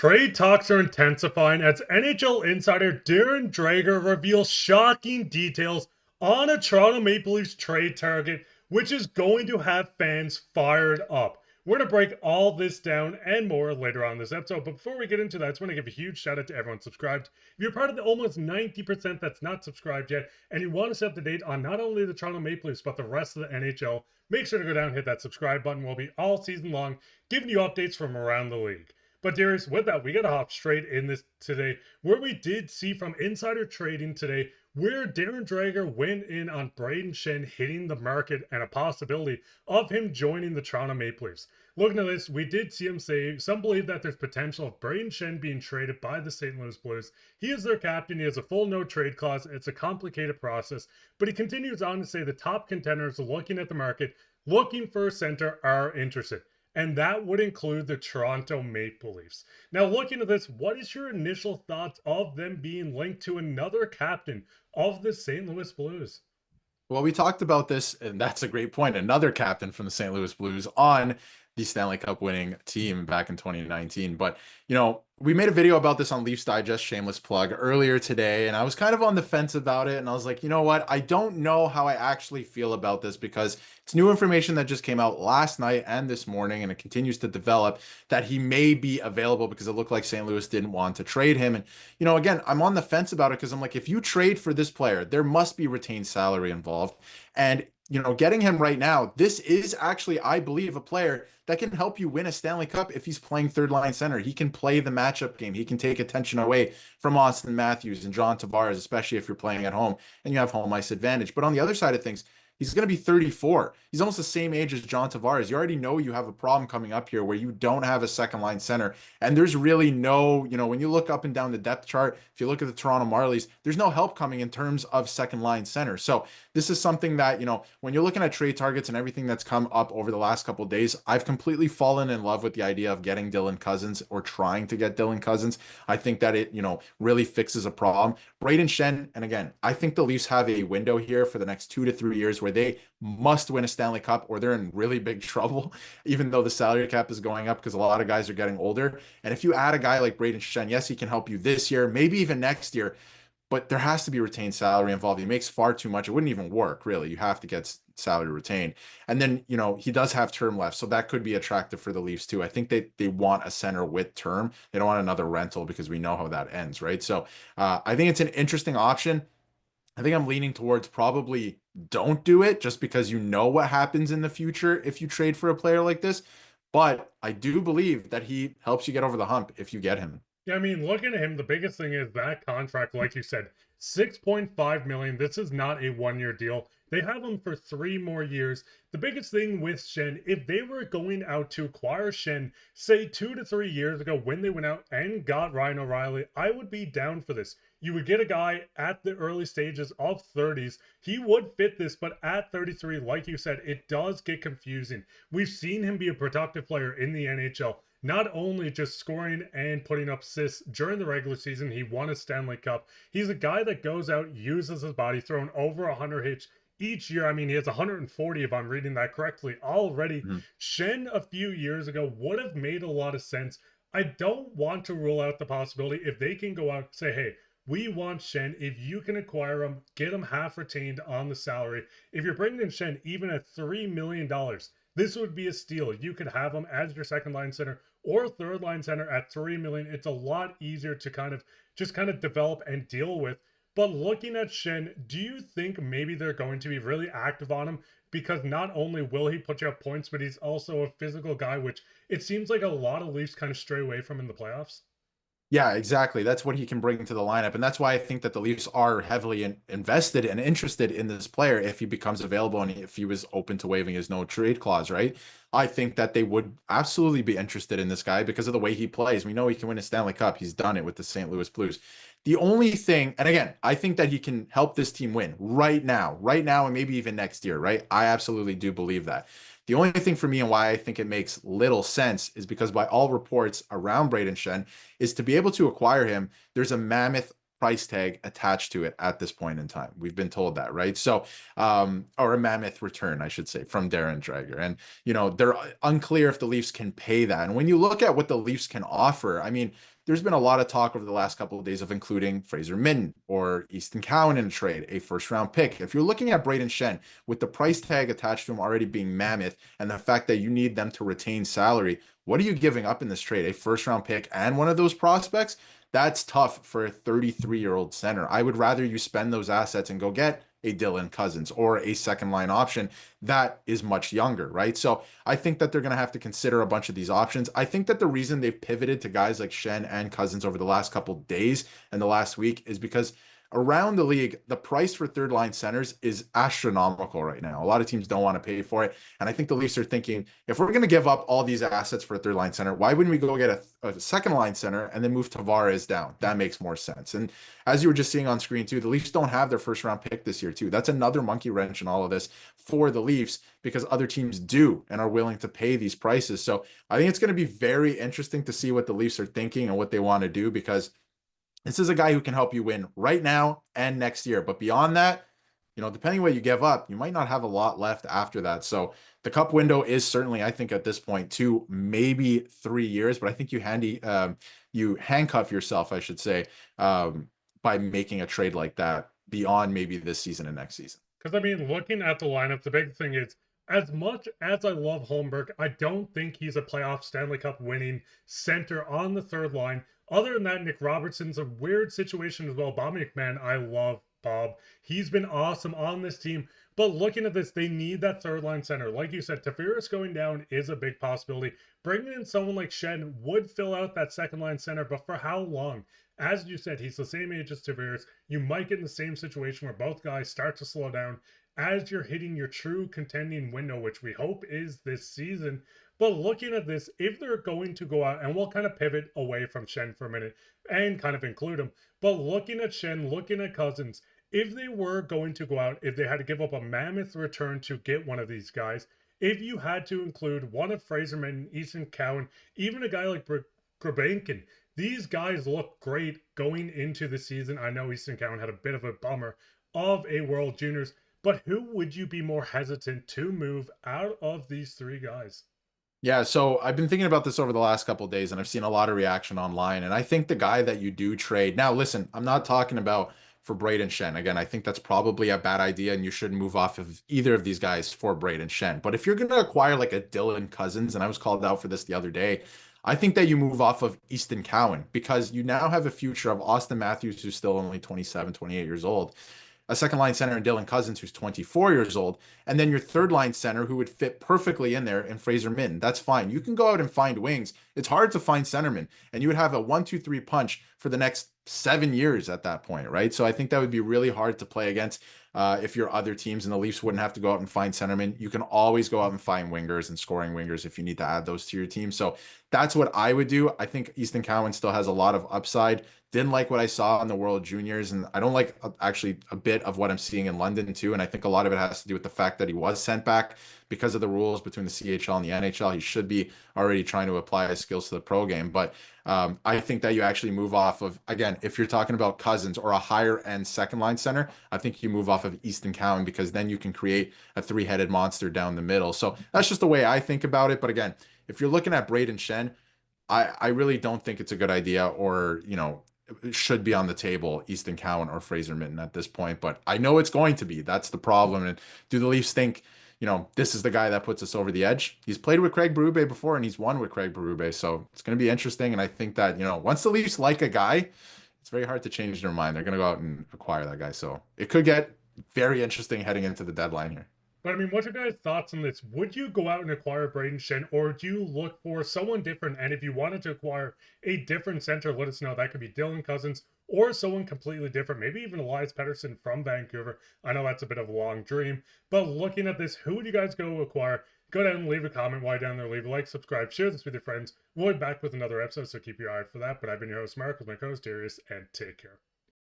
Trade talks are intensifying as NHL Insider Darren Drager reveals shocking details on a Toronto Maple Leafs trade target, which is going to have fans fired up. We're going to break all this down and more later on in this episode. But before we get into that, I just want to give a huge shout out to everyone subscribed. If you're part of the almost 90% that's not subscribed yet, and you want to stay up to date on not only the Toronto Maple Leafs, but the rest of the NHL, make sure to go down and hit that subscribe button. We'll be all season long giving you updates from around the league. But Darius, with that, we got to hop straight in this today, where we did see from insider trading today, where Darren Drager went in on Brayden Schenn hitting the market and a possibility of him joining the Toronto Maple Leafs. Looking at this, we did see him say some believe that there's potential of Brayden Schenn being traded by the St. Louis Blues. He is their captain. He has a full no trade clause. It's a complicated process, but he continues on to say the top contenders looking at the market, looking for a center, are interested. And that would include the Toronto Maple Leafs. Now, looking at this, what is your initial thoughts of them being linked to another captain of the St. Louis Blues? Well, we talked about this, and that's a great point. Another captain from the St. Louis Blues on the Stanley Cup winning team back in 2019. But, we made a video about this on Leafs Digest, shameless plug, earlier today, and I was kind of on the fence about it. And I was like, you know what? I don't know how I actually feel about this because it's new information that just came out last night and this morning, and it continues to develop that he may be available because it looked like St. Louis didn't want to trade him. And, again, I'm on the fence about it because I'm like, if you trade for this player, there must be retained salary involved. And getting him right now, this is actually, I believe, a player that can help you win a Stanley Cup if he's playing third line center. He can play the matchup game. He can take attention away from Auston Matthews and John Tavares, especially if you're playing at home and you have home ice advantage. But on the other side of things, he's going to be 34. He's almost the same age as John Tavares. You already know you have a problem coming up here where you don't have a second line center. And there's really no, when you look up and down the depth chart, if you look at the Toronto Marlies, there's no help coming in terms of second line center. So this is something that, when you're looking at trade targets and everything that's come up over the last couple of days, I've completely fallen in love with the idea of getting Dylan Cousins or trying to get Dylan Cousins. I think that it, really fixes a problem. Brayden Schenn, and again, I think the Leafs have a window here for the next 2 to 3 years where they must win a Stanley Cup or they're in really big trouble, even though the salary cap is going up because a lot of guys are getting older. And if you add a guy like Brayden Schenn, yes, he can help you this year, maybe even next year, but there has to be retained salary involved. He makes far too much. It wouldn't even work, really. You have to get salary retained. And then, he does have term left, so that could be attractive for the Leafs too. I think they want a center with term. They don't want another rental because we know how that ends, right? So I think it's an interesting option. I think I'm leaning towards probably don't do it just because you know what happens in the future if you trade for a player like this. But I do believe that he helps you get over the hump if you get him. Yeah, I mean, looking at him, the biggest thing is that contract, like you said, 6.5 million. This is not a 1-year deal. They have him for 3 more years. The biggest thing with Schenn, if they were going out to acquire Schenn, say 2 to 3 years ago when they went out and got Ryan O'Reilly, I would be down for this. You would get a guy at the early stages of 30s. He would fit this, but at 33, like you said, it does get confusing. We've seen him be a productive player in the NHL. Not only just scoring and putting up assists during the regular season, he won a Stanley Cup. He's a guy that goes out, uses his body, throwing over 100 hits each year. I mean, he has 140, if I'm reading that correctly, already. Schenn a few years ago would have made a lot of sense. I don't want to rule out the possibility if they can go out and say, hey, we want Schenn. If you can acquire him, get him half retained on the salary. If you're bringing in Schenn even at $3 million, this would be a steal. You could have him as your second line center or third line center at $3 million. It's a lot easier to kind of develop and deal with. But looking at Schenn, do you think maybe they're going to be really active on him? Because not only will he put you up points, but he's also a physical guy, which it seems like a lot of Leafs kind of stray away from in the playoffs. Yeah, exactly. That's what he can bring to the lineup. And that's why I think that the Leafs are heavily invested and interested in this player if he becomes available and if he was open to waiving his no trade clause, right? I think that they would absolutely be interested in this guy because of the way he plays. We know he can win a Stanley Cup. He's done it with the St. Louis Blues. The only thing, and again, I think that he can help this team win right now, and maybe even next year, right? I absolutely do believe that. The only thing for me and why I think it makes little sense is because by all reports around Brayden Schenn is to be able to acquire him, there's a mammoth price tag attached to it at this point in time. We've been told that, right? So, or a mammoth return, I should say, from Darren Drager. And, they're unclear if the Leafs can pay that. And when you look at what the Leafs can offer, I mean, there's been a lot of talk over the last couple of days of including Fraser Minten or Easton Cowan in a trade, a first-round pick. If you're looking at Brayden Schenn, with the price tag attached to him already being mammoth and the fact that you need them to retain salary, what are you giving up in this trade? A first-round pick and one of those prospects? That's tough for a 33-year-old center. I would rather you spend those assets and go get a Dylan Cousins or a second line option that is much younger, right? So I think that they're going to have to consider a bunch of these options. I think that the reason they've pivoted to guys like Schenn and Cousins over the last couple of days and the last week is because around the league, the price for third line centers is astronomical right now. A lot of teams don't want to pay for it. And I think the Leafs are thinking, if we're going to give up all these assets for a third line center, why wouldn't we go get a second line center and then move Tavares down? That makes more sense. And as you were just seeing on screen too, the Leafs don't have their first round pick this year too. That's another monkey wrench in all of this for the Leafs because other teams do and are willing to pay these prices. So I think it's going to be very interesting to see what the Leafs are thinking and what they want to do, because this is a guy who can help you win right now and next year. But beyond that, depending what you give up, you might not have a lot left after that. So the cup window is certainly, I think at this point, 2, maybe 3 years. But I think you handcuff yourself, I should say, by making a trade like that beyond maybe this season and next season. Because, I mean, looking at the lineup, the big thing is, as much as I love Holmberg, I don't think he's a playoff Stanley Cup winning center on the third line. Other than that, Nick Robertson's a weird situation as well. Bob McMahon, I love Bob. He's been awesome on this team. But looking at this, they need that third line center. Like you said, Tavares going down is a big possibility. Bringing in someone like Schenn would fill out that second line center, but for how long? As you said, he's the same age as Tavares. You might get in the same situation where both guys start to slow down as you're hitting your true contending window, which we hope is this season. But looking at this, if they're going to go out, and we'll kind of pivot away from Schenn for a minute and kind of include him, but looking at Schenn, looking at Cousins, if they were going to go out, if they had to give up a mammoth return to get one of these guys, if you had to include one of Fraser Minten, Easton Cowan, even a guy like Brayden, these guys look great going into the season. I know Easton Cowan had a bit of a bummer of a World Juniors, but who would you be more hesitant to move out of these 3 guys? Yeah, so I've been thinking about this over the last couple of days, and I've seen a lot of reaction online. And I think the guy that you do trade now, listen, I'm not talking about for Brayden Schenn. Again, I think that's probably a bad idea, and you shouldn't move off of either of these guys for Brayden Schenn. But if you're going to acquire like a Dylan Cousins, and I was called out for this the other day, I think that you move off of Easton Cowan, because you now have a future of Austin Matthews, who's still only 27, 28 years old, a second line center in Dylan Cousins, who's 24 years old, and then your third line center who would fit perfectly in there in Fraser Minten. That's fine. You can go out and find wings. It's hard to find centermen, and you would have a 1-2-3 punch for the next 7 years at that point, right? So I think that would be really hard to play against if your other teams, and the Leafs wouldn't have to go out and find centermen. You can always go out and find wingers and scoring wingers if you need to add those to your team. So that's what I would do. I think Easton Cowan still has a lot of upside. Didn't like what I saw in the World Juniors, and I don't like actually a bit of what I'm seeing in London too. And I think a lot of it has to do with the fact that he was sent back because of the rules between the CHL and the NHL. He should be already trying to apply his skills to the pro game. But I think that you actually move off of, again, if you're talking about Cousins or a higher end second line center, I think you move off of Easton Cowan, because then you can create a 3-headed monster down the middle. So that's just the way I think about it. But again, if you're looking at Brayden Schenn, I really don't think it's a good idea, or, it should be on the table, Easton Cowan or Fraser Minten at this point. But I know it's going to be. That's the problem. And do the Leafs think, this is the guy that puts us over the edge? He's played with Craig Berube before, and he's won with Craig Berube. So it's going to be interesting. And I think that, once the Leafs like a guy, it's very hard to change their mind. They're going to go out and acquire that guy. So it could get very interesting heading into the deadline here. But I mean, what's your guys' thoughts on this? Would you go out and acquire Brayden Schenn, or do you look for someone different? And if you wanted to acquire a different center, let us know. That could be Dylan Cousins or someone completely different, maybe even Elias Pettersson from Vancouver. I know that's a bit of a long dream, but looking at this, who would you guys go acquire? Go down and leave a comment while down there. Leave a like, subscribe, share this with your friends. We'll be back with another episode, so keep your eye out for that. But I've been your host, Mark, with my co-host Darius, and take care.